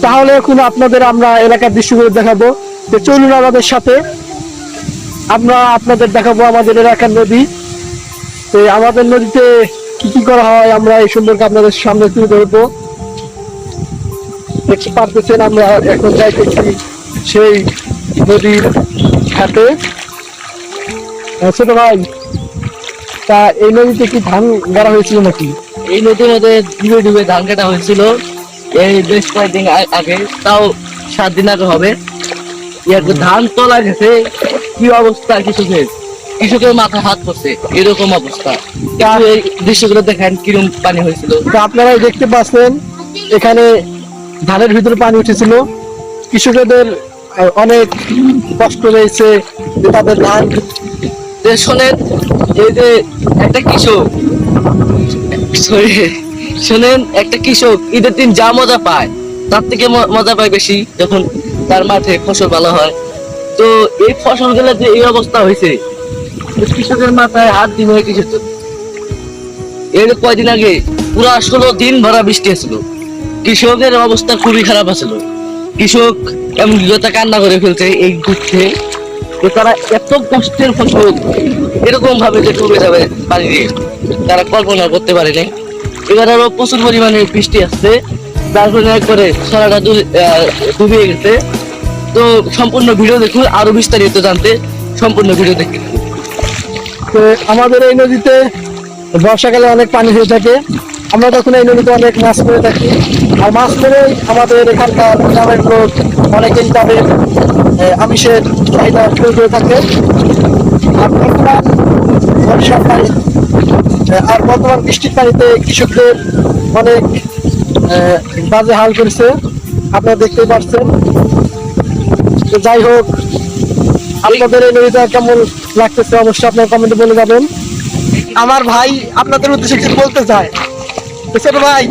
তাহলে এখন আপনাদের আমরা এলাকার দৃশ্যগুলো দেখাবো। তো চলুন আমাদের সাথে, আমরা আপনাদের দেখাবো আমাদের এলাকার নদী। তো আমাদের নদীতে কি কি করা হয় আমরা এই সম্পর্কে আপনাদের সামনে তুলে ধরবো। দেখতে পারতেছেন আমরা এখন যাইতেছি সেই নদীর ঘাটে। ছোট ভাই, তা এই নদীতে কি ধান গাড়া হয়েছিল নাকি? এই নদীর মধ্যে ডুবে ডুবে ধান কাটা হয়েছিল এই বেশ কয়েকদিন আগে, তাও 7 দিন আগে হবে। ধান তোলা গেছে, কি অবস্থা কৃষকের মাথায় হাত পড়ছে, এরকম অবস্থা। এই দৃশ্যগুলো দেখেন কিরকম পানি হয়েছিল। তো আপনারাই দেখতে পাচ্ছেন এখানে ধানের ভিতরে পানি উঠেছিল। কৃষকদের অনেক কষ্ট হয়েছে যে তাদের ধান। শোনেন, এই যে একটা কৃষক, শোনেন, একটা কৃষক ঈদের দিন যা মজা পায় তার থেকে মজা পায় বেশি যখন তার মাঠে ফসল ভালো হয়। তো এই ফসলগুলো যে এই অবস্থা হয়েছে, কৃষকের মাথায় হাত দিন হয়ে কৃষক। এর কয়দিন আগে পুরা 16 দিন ভরা বৃষ্টি ছিল, কৃষকের অবস্থা খুবই খারাপ আছিল। কৃষক এমন কথা কান্না করে ফেলছে এই দুঃখে। তো তারা এত কষ্টের ফসল এরকম ভাবে যে ডুবে যাবে পানি দিয়ে, তারা কল্পনা করতে পারেনি। এবার আরো প্রচুর পরিমাণে বৃষ্টি আসছে, যার ফলে একবারে সরাটা ডুবে গেছে। তো সম্পূর্ণ ভিডিও দেখুন, আরো বিস্তারিত জানতে সম্পূর্ণ ভিডিও দেখুন। তো আমাদের এই নদীতে বর্ষাকালে অনেক পানি হয়ে থাকে, আমরা তখন এই নদীতে অনেক মাছ ধরে থাকি। আর মাছ ধরে আমাদের এখানকার গ্রামের লোক অনেকেই তাদের আমিষের চাহিদা শুরু করে থাকে। আর বর্তমান বর্ষার পানি আর বর্তমান বৃষ্টির পানিতে কৃষকদের অনেক বাজে হাল করেছে, আপনারা দেখতেই পাচ্ছেন। তো যাই হোক, আপনাদের এই নদীটা কেমন লাগতেছে অবশ্যই আপনার কমেন্টে বলে যাবেন। আমার ভাই আপনাদের উদ্দেশ্যে কিছু বলতে চায়। ছোট ভাই,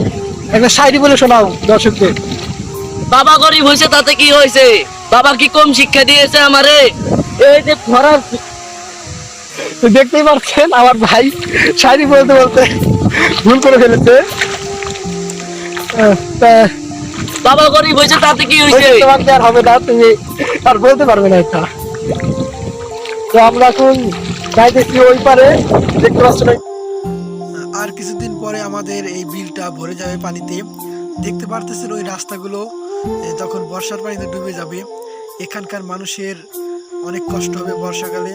একটা শায়রি বলে শোনাও দর্শকদের। বাবা গরিব হয়েছে তাতে কি হয়েছে, বাবা কি কম শিক্ষা দিয়েছে আমারে। এই যে খরার, দেখতেই পাচ্ছেন আমার ভাই শায়রি বলতে বলতে ভুল করে ফেলেছে। বাবা গরিব হয়েছে তাতে কি হয়েছে, তোমাকে আর হবে না, তুমি আর বলতে পারবে না এটা। তো আমরা এখন যাইতেছি ওই পারে, দেখতে পাচ্ছেন। আর কিছুদিন পরে আমাদের এই বিলটা ভরে যাবে পানিতে। দেখতে পারতেছেন ওই রাস্তাগুলো তখন বর্ষার পানিতে ডুবে যাবে। এখানকার মানুষের অনেক কষ্ট হবে বর্ষাকালে,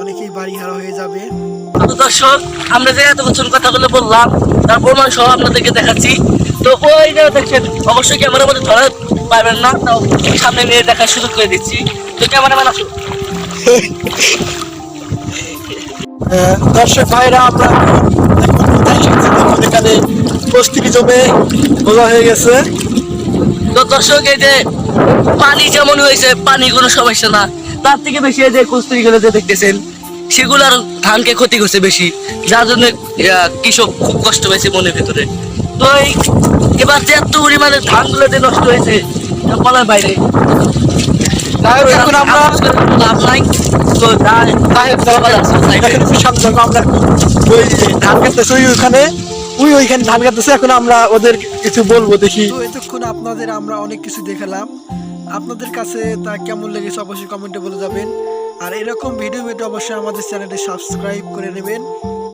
অনেকেই বাড়ি হারা হয়ে যাবে। দর্শক, আমরা যে এত বছর কথাগুলো বললাম তার প্রমাণ সহ আপনাদেরকে দেখাচ্ছি। তো ওই যে দেখছেন, অবশ্যই ক্যামেরার মধ্যে ধরা পাবেন না, তাও সামনে নিয়ে দেখার সুযোগ করে দিচ্ছি। তো ক্যামেরাম্যান আসুন। দর্শক ভাইরা, আমরা এখানে প্রস্তুতি জমে বোঝা হয়ে গেছে। তো দর্শক, এই যে পানি যেমন হয়েছে, পানি কোনো সমস্যা না, তার থেকে বেশি এই যে কস্তুরি গুলো যে দেখতেছেন সেগুলার ধানকে ক্ষতি করছে বেশি, যার জন্য কৃষক খুব কষ্ট পেয়েছে মনের ভিতরে। তো এবার যে এত পরিমাণে ধান গুলো যে নষ্ট হয়েছে বলার বাইরে। এখন আমরা লাভ নাই। তো আমরা ওই ধান কাটতেছি, ওইখানে ধান কাটতেছে। এখন আমরা ওদের কিছু বলবো, দেখি। তো এতক্ষণ আপনাদের আমরা অনেক কিছু দেখালাম, আপনাদের কাছে তা কেমন লেগেছে অবশ্যই কমেন্টে বলে যাবেন। আর এরকম ভিডিও পেতে অবশ্যই আমাদের চ্যানেলটি সাবস্ক্রাইব করে নেবেন।